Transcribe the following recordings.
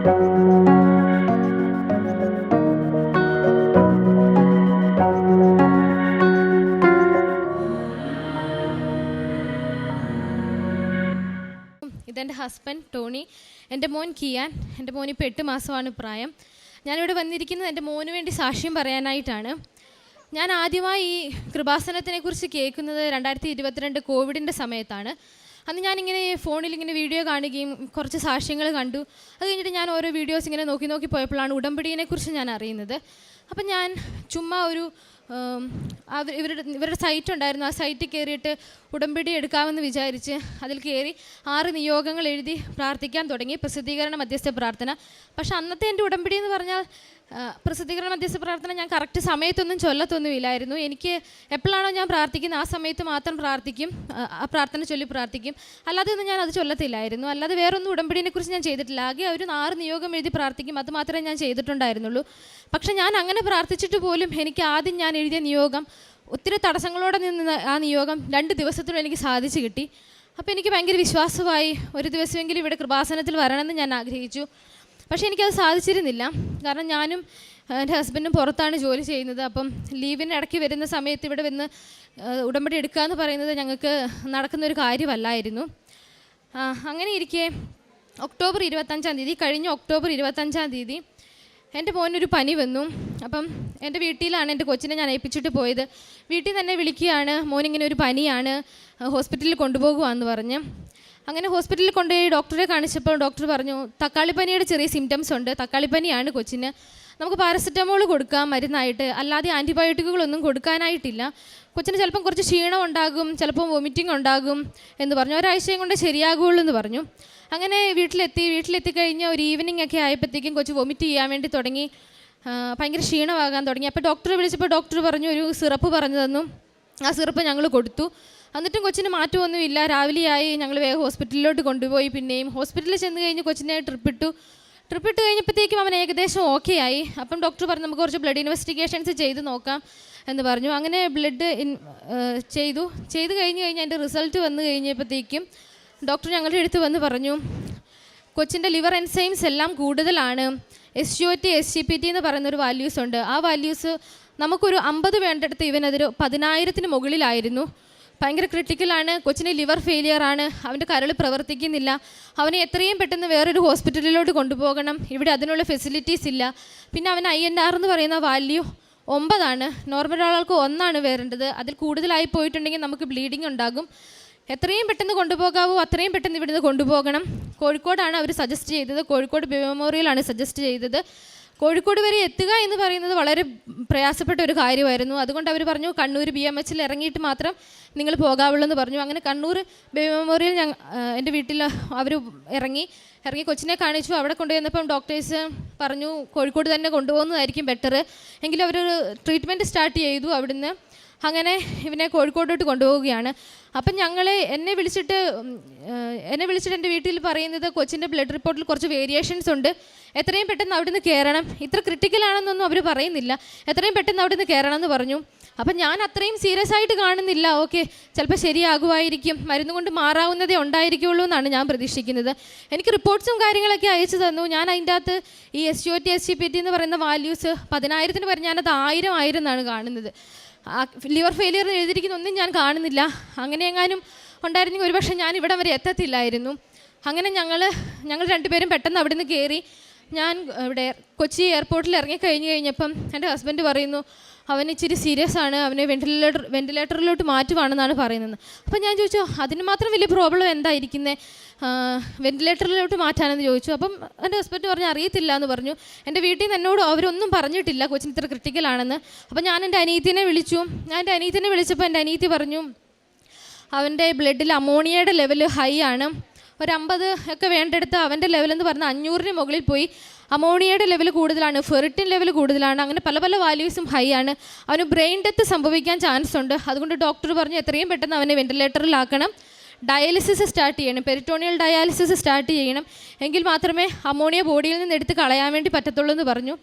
ഇതെൻ്റെ husband Tony, എൻ്റെ മോൻ കിയാൻ. എൻ്റെ മോൻ ഇപ്പോൾ 8 മാസമാണ് പ്രായം. ഞാനിവിടെ വന്നിരിക്കുന്നത് എൻ്റെ മോന് വേണ്ടി സാക്ഷ്യം പറയാനായിട്ടാണ്. ഞാൻ ആദ്യമായി ഈ കൃപാസനത്തിനെക്കുറിച്ച് കേൾക്കുന്നത് 2022 കോവിഡിൻ്റെ സമയത്താണ്. അന്ന് ഞാനിങ്ങനെ ഫോണിൽ ഇങ്ങനെ വീഡിയോ കാണുകയും കുറച്ച് സാക്ഷ്യങ്ങൾ കണ്ടു. അത് കഴിഞ്ഞിട്ട് ഞാൻ ഓരോ വീഡിയോസ് ഇങ്ങനെ നോക്കി പോയപ്പോഴാണ് ഉടമ്പടിയെക്കുറിച്ച് ഞാൻ അറിയുന്നത്. അപ്പം ഞാൻ ചുമ്മാ ഒരു ഇവരുടെ സൈറ്റ് ഉണ്ടായിരുന്നു. ആ സൈറ്റിൽ കയറിയിട്ട് ഉടമ്പടി എടുക്കാമെന്ന് വിചാരിച്ച് അതിൽ കയറി 6 നിയോഗങ്ങൾ എഴുതി പ്രാർത്ഥിക്കാൻ തുടങ്ങി. പ്രസിദ്ധീകരണ മധ്യസ്ഥ പ്രാർത്ഥന. പക്ഷെ അന്നത്തെ എൻ്റെ ഉടമ്പടി എന്ന് പറഞ്ഞാൽ പ്രസിദ്ധീകരണ മധ്യസ്ഥ പ്രാർത്ഥന ഞാൻ കറക്റ്റ് സമയത്തൊന്നും ചൊല്ലത്തൊന്നുമില്ലായിരുന്നു. എനിക്ക് എപ്പോഴാണോ ഞാൻ പ്രാർത്ഥിക്കുന്നത് ആ സമയത്ത് മാത്രം പ്രാർത്ഥിക്കും, ആ പ്രാർത്ഥന ചൊല്ലി പ്രാർത്ഥിക്കും. അല്ലാതെ ഒന്നും ഞാൻ അത് ചൊല്ലത്തില്ലായിരുന്നു. അല്ലാതെ വേറൊന്നും ഉടമ്പടിയെക്കുറിച്ച് ഞാൻ ചെയ്തിട്ടില്ല. ആകെ ഒരു 6 നിയോഗം എഴുതി പ്രാർത്ഥിക്കും, അത് മാത്രമേ ഞാൻ ചെയ്തിട്ടുണ്ടായിരുന്നുള്ളൂ. പക്ഷെ ഞാൻ അങ്ങനെ പ്രാർത്ഥിച്ചിട്ട് പോലും എനിക്ക് ആദ്യം ഞാൻ എഴുതിയ നിയോഗം ഒത്തിരി തടസ്സങ്ങളോടെ നിന്ന് ആ നിയോഗം 2 ദിവസത്തിനും എനിക്ക് സാധിച്ചു കിട്ടി. അപ്പോൾ എനിക്ക് ഭയങ്കര വിശ്വാസമായി ഒരു ദിവസമെങ്കിലും ഇവിടെ കൃപാസനത്തിൽ വരണമെന്ന് ഞാൻ ആഗ്രഹിച്ചു. പക്ഷേ എനിക്കത് സാധിച്ചിരുന്നില്ല. കാരണം ഞാനും എൻ്റെ ഹസ്ബൻഡും പുറത്താണ് ജോലി ചെയ്യുന്നത്. അപ്പം ലീവിന് ഇടയ്ക്ക് വരുന്ന സമയത്ത് ഇവിടെ വന്ന് ഉടമ്പടി എടുക്കുക എന്ന് പറയുന്നത് ഞങ്ങൾക്ക് നടക്കുന്നൊരു കാര്യമല്ലായിരുന്നു. അങ്ങനെ ഇരിക്കെ ഒക്ടോബർ 25-ാം തീയതി, കഴിഞ്ഞ ഒക്ടോബർ 25-ാം തീയതി എൻ്റെ മോനൊരു പനി വന്നു. അപ്പം എൻ്റെ വീട്ടിലാണ് എൻ്റെ കൊച്ചിനെ ഞാൻ ഏൽപ്പിച്ചിട്ട് പോയത്. വീട്ടിൽ തന്നെ വിളിക്കുകയാണ്, മോനിങ്ങനെ ഒരു പനിയാണ്, ഹോസ്പിറ്റലിൽ കൊണ്ടുപോകുകയെന്ന് പറഞ്ഞ്. അങ്ങനെ ഹോസ്പിറ്റലിൽ കൊണ്ടുപോയി ഡോക്ടറെ കാണിച്ചപ്പോൾ ഡോക്ടർ പറഞ്ഞു തക്കാളിപ്പനിയുടെ ചെറിയ സിംറ്റംസ് ഉണ്ട്, തക്കാളിപ്പനിയാണ് കൊച്ചിന്, നമുക്ക് പാരസെറ്റമോൾ കൊടുക്കാം മരുന്നായിട്ട്, അല്ലാതെ ആൻറ്റിബയോട്ടിക്കുകളൊന്നും കൊടുക്കാനായിട്ടില്ല. കൊച്ചിന് ചിലപ്പം കുറച്ച് ക്ഷീണം ഉണ്ടാകും, ചിലപ്പം വൊമിറ്റിംഗ് ഉണ്ടാകും എന്ന് പറഞ്ഞു. ഒരാഴ്ചയും കൊണ്ട് ശരിയാകുള്ളൂ എന്ന് പറഞ്ഞു. അങ്ങനെ വീട്ടിലെത്തി കഴിഞ്ഞ് ഒരു ഈവനിങ് ഒക്കെ ആയപ്പോഴത്തേക്കും കൊച്ച് വൊമിറ്റ് ചെയ്യാൻ വേണ്ടി തുടങ്ങി, ഭയങ്കര ക്ഷീണമാകാൻ തുടങ്ങി. അപ്പോൾ ഡോക്ടറെ വിളിച്ചപ്പോൾ ഡോക്ടർ പറഞ്ഞു ഒരു സിറപ്പ് പറഞ്ഞു തന്നു. ആ സിറപ്പ് ഞങ്ങൾ കൊടുത്തു. എന്നിട്ടും കൊച്ചിന് മാറ്റമൊന്നുമില്ല. രാവിലെയായി ഞങ്ങൾ വേഗം ഹോസ്പിറ്റലിലോട്ട് കൊണ്ടുപോയി. പിന്നെയും ഹോസ്പിറ്റലിൽ ചെന്ന് കഴിഞ്ഞ് കൊച്ചിനെ ട്രിപ്പിട്ട് കഴിഞ്ഞപ്പോഴത്തേക്കും അവൻ ഏകദേശം ഓക്കെ ആയി. അപ്പം ഡോക്ടർ പറഞ്ഞു നമുക്ക് കുറച്ച് ബ്ലഡ് ഇൻവെസ്റ്റിഗേഷൻസ് ചെയ്ത് നോക്കാം എന്ന് പറഞ്ഞു. അങ്ങനെ ബ്ലഡ് ചെയ്ത് കഴിഞ്ഞ് അതിൻ്റെ റിസൾട്ട് വന്നു കഴിഞ്ഞപ്പോഴത്തേക്കും ഡോക്ടർ ഞങ്ങളുടെ അടുത്ത് വന്ന് പറഞ്ഞു കൊച്ചിൻ്റെ ലിവർ എൻസൈംസ് എല്ലാം കൂടുതലാണ്. SGOT SGPT എന്ന് പറയുന്നൊരു വാല്യൂസ് ഉണ്ട്. ആ വാല്യൂസ് നമുക്കൊരു 50 വേണ്ടടുത്ത് ഇവനതൊരു 10,000-ന് മുകളിലായിരുന്നു. ഭയങ്കര ക്രിട്ടിക്കലാണ്. കൊച്ചിന് ലിവർ ഫെയിലിയർ ആണ്, അവൻ്റെ കരൾ പ്രവർത്തിക്കുന്നില്ല. അവനെ എത്രയും പെട്ടെന്ന് വേറൊരു ഹോസ്പിറ്റലിലോട്ട് കൊണ്ടുപോകണം. ഇവിടെ അതിനുള്ള ഫെസിലിറ്റീസ് ഇല്ല. പിന്നെ അവൻ INR എന്ന് പറയുന്ന വാല്യൂ 9 ആണ്. നോർമൽ ആൾക്ക് 1 ആണ് വരേണ്ടത്. അതിൽ കൂടുതലായി പോയിട്ടുണ്ടെങ്കിൽ നമുക്ക് ബ്ലീഡിങ് ഉണ്ടാകും. എത്രയും പെട്ടെന്ന് കൊണ്ടുപോകാവോ അത്രയും പെട്ടെന്ന് ഇവിടുന്ന് കൊണ്ടുപോകണം. കോഴിക്കോടാണ് അവർ സജസ്റ്റ് ചെയ്തത്. കോഴിക്കോട് മെമ്മോറിയലാണ് സജസ്റ്റ് ചെയ്തത്. കോഴിക്കോട് വരെ എത്തുക എന്ന് പറയുന്നത് വളരെ പ്രയാസപ്പെട്ട ഒരു കാര്യമായിരുന്നു. അതുകൊണ്ട് അവർ പറഞ്ഞു കണ്ണൂർ BMHൽ ഇറങ്ങിയിട്ട് മാത്രം നിങ്ങൾ പോകാവുള്ളൂ എന്ന് പറഞ്ഞു. അങ്ങനെ കണ്ണൂർ മെമ്മോറിയൽ എൻ്റെ വീട്ടിൽ അവർ ഇറങ്ങി കൊച്ചിനെ കാണിച്ചു. അവിടെ കൊണ്ടുവന്നപ്പം ഡോക്ടേഴ്സ് പറഞ്ഞു കോഴിക്കോട് തന്നെ കൊണ്ടുപോകുന്നതായിരിക്കും ബെറ്റർ. എങ്കിലും അവർ ട്രീറ്റ്മെൻറ്റ് സ്റ്റാർട്ട് ചെയ്തു അവിടുന്ന്. അങ്ങനെ ഇവനെ കോഴിക്കോട്ടോട്ട് കൊണ്ടുപോവുകയാണ്. അപ്പം എന്നെ വിളിച്ചിട്ട് എൻ്റെ വീട്ടിൽ പറയുന്നത് കൊച്ചിൻ്റെ ബ്ലഡ് റിപ്പോർട്ടിൽ കുറച്ച് വേരിയേഷൻസ് ഉണ്ട്, എത്രയും പെട്ടെന്ന് അവിടുന്ന് കയറണം. ഇത്ര ക്രിട്ടിക്കലാണെന്നൊന്നും അവർ പറയുന്നില്ല, എത്രയും പെട്ടെന്ന് അവിടുന്ന് കയറണം എന്ന് പറഞ്ഞു. അപ്പം ഞാൻ അത്രയും സീരിയസ് ആയിട്ട് കാണുന്നില്ല. ഓക്കെ, ചിലപ്പോൾ ശരിയാകുമായിരിക്കും, മരുന്ന് കൊണ്ട് മാറാവുന്നതേ ഉണ്ടായിരിക്കുള്ളൂ എന്നാണ് ഞാൻ പ്രതീക്ഷിക്കുന്നത്. എനിക്ക് റിപ്പോർട്ട്സും കാര്യങ്ങളൊക്കെ അയച്ചു തന്നു. ഞാൻ അതിൻ്റെ അകത്ത് ഈ SGOT SGPT എന്ന് പറയുന്ന വാല്യൂസ് 10,000-ന് വരെ ഞാനത് 1000 എന്നാണ് കാണുന്നത്. ലിവർ ഫെയിലിയർ എഴുതിയിരിക്കുന്ന ഒന്നും ഞാൻ കാണുന്നില്ല. അങ്ങനെ എങ്ങാനും ഉണ്ടായിരുന്നെങ്കിൽ ഒരുപക്ഷെ ഞാൻ ഇവിടെ വരെ എത്തത്തില്ലായിരുന്നു. അങ്ങനെ ഞങ്ങൾ 2 പേരും പെട്ടെന്ന് അവിടെ നിന്ന് കയറി. ഞാൻ ഇവിടെ കൊച്ചി എയർപോർട്ടിൽ കഴിഞ്ഞപ്പം എൻ്റെ ഹസ്ബൻഡ് പറയുന്നു അവൻ ഇച്ചിരി സീരിയസ് ആണ്, അവനെ വെൻറ്റിലേറ്ററിലോട്ട് മാറ്റുവാണെന്നാണ് പറയുന്നത്. അപ്പം ഞാൻ ചോദിച്ചു അതിന് മാത്രം വലിയ പ്രോബ്ലം എന്തായിരിക്കുന്നത്, വെൻറ്റിലേറ്ററിലോട്ട് മാറ്റാനെന്ന് ചോദിച്ചു. അപ്പം എൻ്റെ ഹസ്ബൻഡ് പറഞ്ഞു അറിയത്തില്ല എന്ന് പറഞ്ഞു. എൻ്റെ വീട്ടിൽ നിന്ന് എന്നോട് അവരൊന്നും പറഞ്ഞിട്ടില്ല കൊച്ചിന് ഇത്ര ക്രിട്ടിക്കലാണെന്ന്. അപ്പം ഞാൻ എൻ്റെ അനിയത്തിനെ വിളിച്ചു. വിളിച്ചപ്പോൾ എൻ്റെ അനിയത്തി പറഞ്ഞു അവൻ്റെ ബ്ലഡിൽ അമോണിയയുടെ ലെവൽ ഹൈ ആണ്, ഒരു 50 ഒക്കെ വേണ്ടെടുത്ത് അവൻ്റെ ലെവലെന്ന് പറഞ്ഞാൽ 500-ന് മുകളിൽ പോയി. അമോണിയയുടെ ലെവൽ കൂടുതലാണ്, ഫെറിറ്റിൻ ലെവൽ കൂടുതലാണ്, അങ്ങനെ പല വാല്യൂസും ഹൈ ആണ്. അവന് ബ്രെയിൻ ഡെത്ത് സംഭവിക്കാൻ ചാൻസ് ഉണ്ട്. അതുകൊണ്ട് ഡോക്ടർ പറഞ്ഞു എത്രയും പെട്ടെന്ന് അവനെ വെൻറ്റിലേറ്ററിലാക്കണം, ഡയാലിസിസ് സ്റ്റാർട്ട് ചെയ്യണം, പെരിറ്റോണിയൽ ഡയാലിസിസ് സ്റ്റാർട്ട് ചെയ്യണം, എങ്കിൽ മാത്രമേ അമോണിയ ബോഡിയിൽ നിന്ന് എടുത്ത് കളയാൻ വേണ്ടി പറ്റത്തുള്ളൂ എന്ന് പറഞ്ഞു.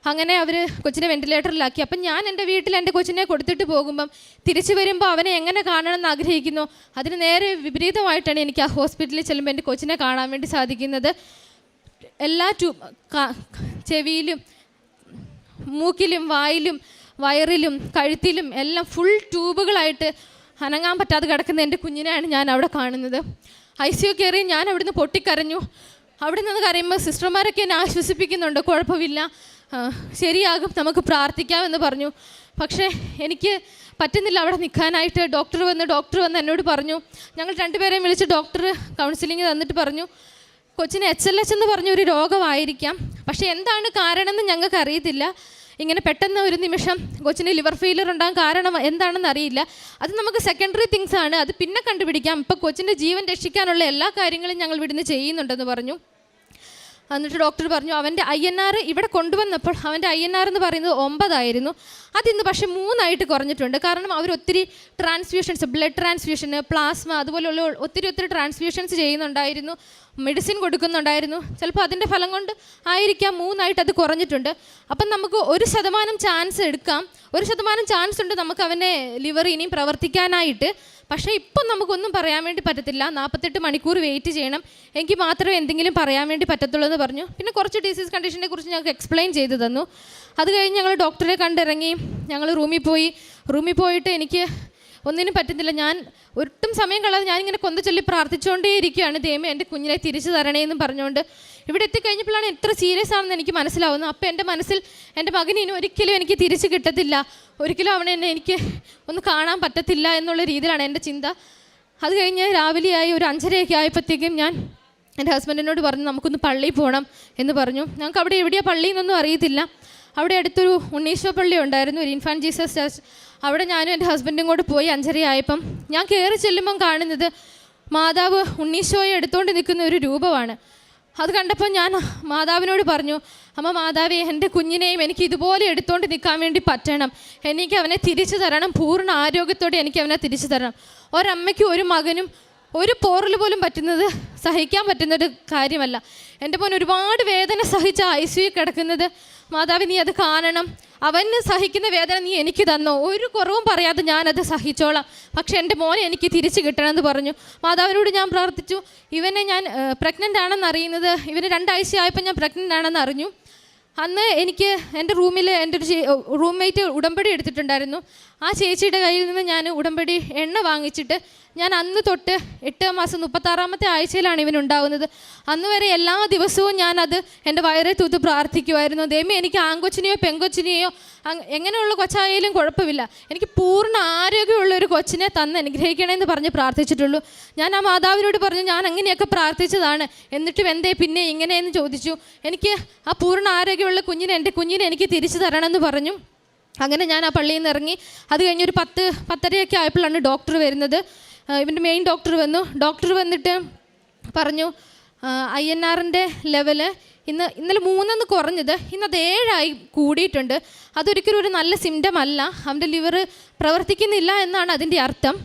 അങ്ങനെ അവർ കൊച്ചിനെ വെൻറ്റിലേറ്ററിലാക്കി. അപ്പം ഞാൻ എൻ്റെ വീട്ടിൽ എൻ്റെ കൊച്ചിനെ കൊടുത്തിട്ട് പോകുമ്പം തിരിച്ചു വരുമ്പോൾ അവനെ എങ്ങനെ കാണണമെന്ന് ആഗ്രഹിക്കുന്നു, അതിന് നേരെ വിപരീതമായിട്ടാണ് എനിക്ക് ആ ഹോസ്പിറ്റലിൽ ചെല്ലുമ്പോൾ എൻ്റെ കൊച്ചിനെ കാണാൻ വേണ്ടി സാധിക്കുന്നത്. എല്ലാ ചെവിയിലും മൂക്കിലും വായിലും വയറിലും കഴുത്തിലും എല്ലാം ഫുൾ ട്യൂബുകളായിട്ട് അനങ്ങാൻ പറ്റാതെ കിടക്കുന്ന എൻ്റെ കുഞ്ഞിനെയാണ് ഞാൻ അവിടെ കാണുന്നത്. ICU കയറി ഞാൻ അവിടുന്ന് പൊട്ടിക്കരഞ്ഞു. അവിടെ നിന്ന് കരയുമ്പോൾ സിസ്റ്റർമാരൊക്കെ എന്നെ ആശ്വസിപ്പിക്കുന്നുണ്ട്, കുഴപ്പമില്ല, ശരിയാകും, നമുക്ക് പ്രാർത്ഥിക്കാമെന്ന് പറഞ്ഞു. പക്ഷേ എനിക്ക് പറ്റുന്നില്ല അവിടെ നിൽക്കാനായിട്ട്. ഡോക്ടർ വന്ന് എന്നോട് പറഞ്ഞു, ഞങ്ങൾ രണ്ടുപേരെയും വിളിച്ച് ഡോക്ടർ കൗൺസിലിംഗ് തന്നിട്ട് പറഞ്ഞു, കൊച്ചിന് HLH എന്ന് പറഞ്ഞൊരു രോഗമായിരിക്കാം, പക്ഷേ എന്താണ് കാരണമെന്ന് ഞങ്ങൾക്ക് അറിയത്തില്ല. ഇങ്ങനെ പെട്ടെന്ന് ഒരു നിമിഷം കൊച്ചിന് ലിവർ ഫെയിലിയർ ഉണ്ടാകാൻ കാരണം എന്താണെന്ന് അറിയില്ല. അത് നമുക്ക് സെക്കൻഡറി തിങ്സ് ആണ്, അത് പിന്നെ കണ്ടുപിടിക്കാം. ഇപ്പം കൊച്ചിൻ്റെ ജീവൻ രക്ഷിക്കാനുള്ള എല്ലാ കാര്യങ്ങളും ഞങ്ങൾ ഇവിടുന്ന് ചെയ്യുന്നുണ്ടെന്ന് പറഞ്ഞു. എന്നിട്ട് ഡോക്ടർ പറഞ്ഞു അവൻ്റെ INR ഇവിടെ കൊണ്ടുവന്നപ്പോൾ അവൻ്റെ INR എന്ന് പറയുന്നത് 9 ആയിരുന്നു. അതിന്ന് പക്ഷേ 3 ആയിട്ട് കുറഞ്ഞിട്ടുണ്ട്. കാരണം അവർ ഒത്തിരി ട്രാൻസ്ഫ്യൂഷൻസ്, ബ്ലഡ് ട്രാൻസ്ഫ്യൂഷന്, പ്ലാസ്മ, അതുപോലെയുള്ള ഒത്തിരി ട്രാൻസ്ഫ്യൂഷൻസ് ചെയ്യുന്നുണ്ടായിരുന്നു, മെഡിസിൻ കൊടുക്കുന്നുണ്ടായിരുന്നു. ചിലപ്പോൾ അതിൻ്റെ ഫലം കൊണ്ട് ആയിരിക്കാം 3 ആയിട്ട് അത് കുറഞ്ഞിട്ടുണ്ട്. അപ്പം നമുക്ക് 1% ചാൻസ് എടുക്കാം, 1% ചാൻസ് ഉണ്ട് നമുക്ക് അവൻ്റെ ലിവർ ഇനിയും പ്രവർത്തിക്കാനായിട്ട്. പക്ഷേ ഇപ്പം നമുക്കൊന്നും പറയാൻ വേണ്ടി പറ്റത്തില്ല, 48 മണിക്കൂർ വെയിറ്റ് ചെയ്യണം, എങ്കിൽ മാത്രമേ എന്തെങ്കിലും പറയാൻ വേണ്ടി പറ്റത്തുള്ളൂ എന്ന് പറഞ്ഞു. പിന്നെ കുറച്ച് ഡിസീസ് കണ്ടീഷനെ കുറിച്ച് ഞങ്ങൾക്ക് എക്സ്പ്ലെയിൻ ചെയ്തു തന്നു. അത് കഴിഞ്ഞ് ഞങ്ങൾ ഡോക്ടറെ കണ്ടിറങ്ങി. ഞങ്ങൾ റൂമിൽ പോയിട്ട് എനിക്ക് ഒന്നിനും പറ്റുന്നില്ല. ഞാൻ ഒട്ടും സമയം കളയാതെ ഞാനിങ്ങനെ കൊന്തച്ചൊല്ലി പ്രാർത്ഥിച്ചുകൊണ്ടേ ഇരിക്കുകയാണ്, ദൈവമേ എൻ്റെ കുഞ്ഞിനെ തിരിച്ചു തരണേന്നും പറഞ്ഞുകൊണ്ട്. ഇവിടെ എത്തിക്കഴിഞ്ഞപ്പോഴാണ് എത്ര സീരിയസ് ആണെന്ന് എനിക്ക് മനസ്സിലാവുന്നത്. അപ്പോൾ എൻ്റെ മനസ്സിൽ എൻ്റെ മകന് ഇനി ഒരിക്കലും എനിക്ക് തിരിച്ചു കിട്ടത്തില്ല, ഒരിക്കലും അവനെ എനിക്ക് ഒന്ന് കാണാൻ പറ്റത്തില്ല എന്നുള്ള രീതിയിലാണ് എൻ്റെ ചിന്ത. അത് കഴിഞ്ഞ് രാവിലെയായി ഒരു 5:30 ആയപ്പോഴത്തേക്കും ഞാൻ എൻ്റെ ഹസ്ബൻഡിനോട് പറഞ്ഞു നമുക്കൊന്ന് പള്ളിയിൽ പോകണം എന്ന് പറഞ്ഞു. ഞങ്ങൾക്ക് അവിടെ എവിടെയാണ് പള്ളിയെന്നൊന്നും അറിയത്തില്ല. അവിടെ അടുത്തൊരു ഉണ്ണീശ്വര പള്ളി ഉണ്ടായിരുന്നു, ഒരു ഇൻഫാൻറ്റ് ജീസസ് ചർച്ച്. അവിടെ ഞാനും എൻ്റെ ഹസ്ബൻഡും കൂടെ പോയി 5:30 ആയപ്പം ഞാൻ കയറി ചെല്ലുമ്പം കാണുന്നത് മാതാവ് ഉണ്ണീശോയെ എടുത്തുകൊണ്ട് നിൽക്കുന്ന ഒരു രൂപമാണ്. അത് കണ്ടപ്പോൾ ഞാൻ മാതാവിനോട് പറഞ്ഞു, അമ്മ മാതാവേ, എൻ്റെ കുഞ്ഞിനെയും എനിക്ക് ഇതുപോലെ എടുത്തുകൊണ്ട് നിൽക്കാൻ വേണ്ടി പറ്റണം, എനിക്ക് അവനെ തിരിച്ചു തരണം, പൂർണ്ണ ആരോഗ്യത്തോടെ എനിക്ക് അവനെ തിരിച്ചു തരണം. ഒരമ്മയ്ക്കും ഒരു മകനും ഒരു പോറൽ പോലും സഹിക്കാൻ പറ്റുന്നൊരു കാര്യമല്ല. എൻ്റെ മോൻ ഒരുപാട് വേദന സഹിച്ച ICU കിടക്കുന്നത്, മാതാവ് നീ അത് കാണണം, അവന് സഹിക്കുന്ന വേദന നീ എനിക്ക് തന്നോ, ഒരു കുറവും പറയാതെ ഞാനത് സഹിച്ചോളാം, പക്ഷെ എൻ്റെ മോനെ എനിക്ക് തിരിച്ചു കിട്ടണമെന്ന് പറഞ്ഞു. മാതാവിനോട് ഞാൻ പ്രാർത്ഥിച്ചു. ഇവനെ ഞാൻ പ്രഗ്നൻ്റ് ആണെന്ന് അറിയുന്നത്, ഇവന് 2 ആഴ്ച ആയപ്പോൾ ഞാൻ പ്രഗ്നൻ്റ് ആണെന്ന് അറിഞ്ഞു. അന്ന് എനിക്ക് എൻ്റെ റൂമിൽ എൻ്റെ ഒരു റൂംമേറ്റ് ഉടമ്പടി എടുത്തിട്ടുണ്ടായിരുന്നു. ആ ചേച്ചിയുടെ കയ്യിൽ നിന്ന് ഞാൻ ഉടമ്പടി എണ്ണ വാങ്ങിച്ചിട്ട് ഞാൻ അന്ന് തൊട്ട് 8 മാസം 36ാമത്തെ ആഴ്ചയിലാണ് ഇവനുണ്ടാവുന്നത്. അന്ന് വരെ എല്ലാ ദിവസവും ഞാനത് എൻ്റെ വയറെ തൂത്ത് പ്രാർത്ഥിക്കുമായിരുന്നു, ദൈവമേ എനിക്ക് ആൺകൊച്ചിനെയോ പെൺകൊച്ചിനെയോ എങ്ങനെയുള്ള കൊച്ചായാലും കുഴപ്പമില്ല, എനിക്ക് പൂർണ്ണ ആരോഗ്യമുള്ള ഒരു കൊച്ചിനെ തന്ന് അനുഗ്രഹിക്കണമെന്ന് പറഞ്ഞ് പ്രാർത്ഥിച്ചിട്ടുള്ളൂ. ഞാൻ ആ മാതാവിനോട് പറഞ്ഞു ഞാൻ അങ്ങനെയൊക്കെ പ്രാർത്ഥിച്ചതാണ്, എന്നിട്ടും എന്തേ പിന്നെ ഇങ്ങനെയെന്ന് ചോദിച്ചു. എനിക്ക് ആ പൂർണ്ണ ആരോഗ്യമുള്ള എൻ്റെ കുഞ്ഞിനെ എനിക്ക് തിരിച്ചു തരണമെന്ന് പറഞ്ഞു. അങ്ങനെ ഞാൻ ആ പള്ളിയിൽ നിന്ന് ഇറങ്ങി. അത് കഴിഞ്ഞൊരു 10-10:30 ആയപ്പോഴാണ് ഡോക്ടർ വരുന്നത്. ഇവൻ്റെ മെയിൻ ഡോക്ടർ വന്നു. ഡോക്ടർ വന്നിട്ട് പറഞ്ഞു INRൻ്റെ ലെവല് ഇന്നലെ 3 കുറഞ്ഞത്, ഇന്നത് 7 കൂടിയിട്ടുണ്ട്. അതൊരിക്കലും ഒരു നല്ല സിംറ്റം അല്ല, അവൻ്റെ ലിവർ പ്രവർത്തിക്കുന്നില്ല എന്നാണ് അതിൻ്റെ അർത്ഥം.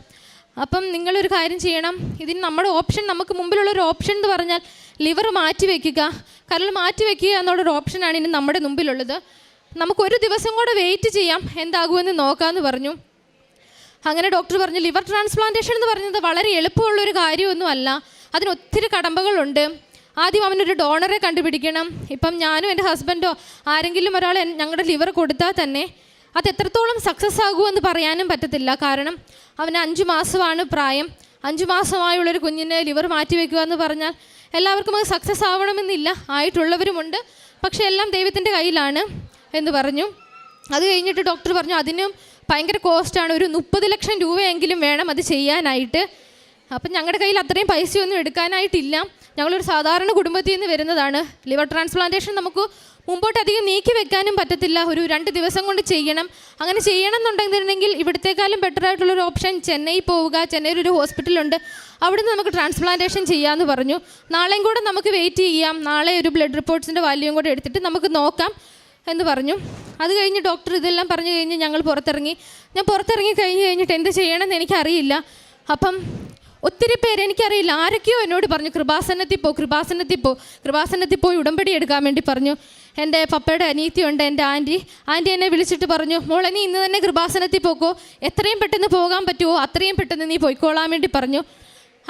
അപ്പം നിങ്ങളൊരു കാര്യം ചെയ്യണം, ഇതിന് നമ്മുടെ ഓപ്ഷൻ, നമുക്ക് മുമ്പിലുള്ളൊരു ഓപ്ഷൻ എന്ന് പറഞ്ഞാൽ ലിവർ മാറ്റിവെക്കുക, കരൾ മാറ്റിവെക്കുക എന്നുള്ളൊരു ഓപ്ഷനാണ് ഇനി നമ്മുടെ മുമ്പിലുള്ളത്. നമുക്കൊരു ദിവസം കൂടെ വെയിറ്റ് ചെയ്യാം, എന്താകുമെന്ന് നോക്കാമെന്ന് പറഞ്ഞു. അങ്ങനെ ഡോക്ടർ പറഞ്ഞു ലിവർ ട്രാൻസ്പ്ലാന്റേഷൻ എന്ന് പറയുന്നത് വളരെ എളുപ്പമുള്ളൊരു കാര്യമൊന്നും അല്ല, അതിന് ഒത്തിരി കടമ്പകളുണ്ട്. ആദ്യം അവനൊരു ഡോണറെ കണ്ടുപിടിക്കണം. ഇപ്പം ഞാനും എൻ്റെ ഹസ്ബൻഡോ ആരെങ്കിലും ഒരാൾ ഞങ്ങളുടെ ലിവർ കൊടുത്താൽ തന്നെ അത് എത്രത്തോളം സക്സസ് ആകുമെന്ന് പറയാനും പറ്റത്തില്ല. കാരണം അവന് 5 മാസമാണ് പ്രായം. 5 മാസമായുള്ളൊരു കുഞ്ഞിനെ ലിവർ മാറ്റിവെക്കുക എന്ന് പറഞ്ഞാൽ എല്ലാവർക്കും അത് സക്സസ് ആവണമെന്നില്ല, ആയിട്ടുള്ളവരുമുണ്ട്, പക്ഷെ എല്ലാം ദൈവത്തിൻ്റെ കയ്യിലാണ് എന്ന് പറഞ്ഞു. അത് കഴിഞ്ഞിട്ട് ഡോക്ടർ പറഞ്ഞു അതിനും ഭയങ്കര കോസ്റ്റാണ്, ഒരു 30 ലക്ഷം രൂപയെങ്കിലും വേണം അത് ചെയ്യാനായിട്ട്. അപ്പം ഞങ്ങളുടെ കയ്യിൽ അത്രയും പൈസയൊന്നും എടുക്കാനായിട്ടില്ല. ഞങ്ങളൊരു സാധാരണ കുടുംബത്തിൽ നിന്ന് വരുന്നതാണ്. ലിവർ ട്രാൻസ്പ്ലാന്റേഷൻ നമുക്ക് മുമ്പോട്ട് അധികം നീക്കി വെക്കാനും പറ്റത്തില്ല, ഒരു 2 ദിവസം കൊണ്ട് ചെയ്യണം. അങ്ങനെ ചെയ്യണം എന്നുണ്ടെങ്കിൽ ഇവിടത്തേക്കാളും ബെറ്ററായിട്ടുള്ളൊരു ഓപ്ഷൻ ചെന്നൈ പോവുക. ചെന്നൈയിൽ ഒരു ഹോസ്പിറ്റലുണ്ട്, അവിടുന്ന് നമുക്ക് ട്രാൻസ്പ്ലാന്റേഷൻ ചെയ്യാമെന്ന് പറഞ്ഞു. നാളെയും കൂടെ നമുക്ക് വെയിറ്റ് ചെയ്യാം, നാളെ ഒരു ബ്ലഡ് റിപ്പോർട്ട്സിൻ്റെ വാല്യൂം കൂടെ എടുത്തിട്ട് നമുക്ക് നോക്കാം എന്ന് പറഞ്ഞു. അത് കഴിഞ്ഞ് ഡോക്ടർ ഇതെല്ലാം പറഞ്ഞു കഴിഞ്ഞ് ഞങ്ങൾ പുറത്തിറങ്ങി. ഞാൻ പുറത്തിറങ്ങി കഴിഞ്ഞിട്ട് എന്ത് ചെയ്യണമെന്ന് എനിക്കറിയില്ല. അപ്പം ഒത്തിരി പേര്, എനിക്കറിയില്ല ആരൊക്കെയോ എന്നോട് പറഞ്ഞു കൃപാസനത്തിൽ പോയി ഉടമ്പടി എടുക്കാൻ വേണ്ടി പറഞ്ഞു. എൻ്റെ പപ്പയുടെ അനിയത്തിയുണ്ട്, എൻ്റെ ആൻറ്റി എന്നെ വിളിച്ചിട്ട് പറഞ്ഞു മോളെ നീ ഇന്ന് തന്നെ കൃപാസനത്തിൽ പോക്കോ, എത്രയും പെട്ടെന്ന് പോകാൻ പറ്റുമോ അത്രയും പെട്ടെന്ന് നീ പോയിക്കോളാൻ വേണ്ടി പറഞ്ഞു.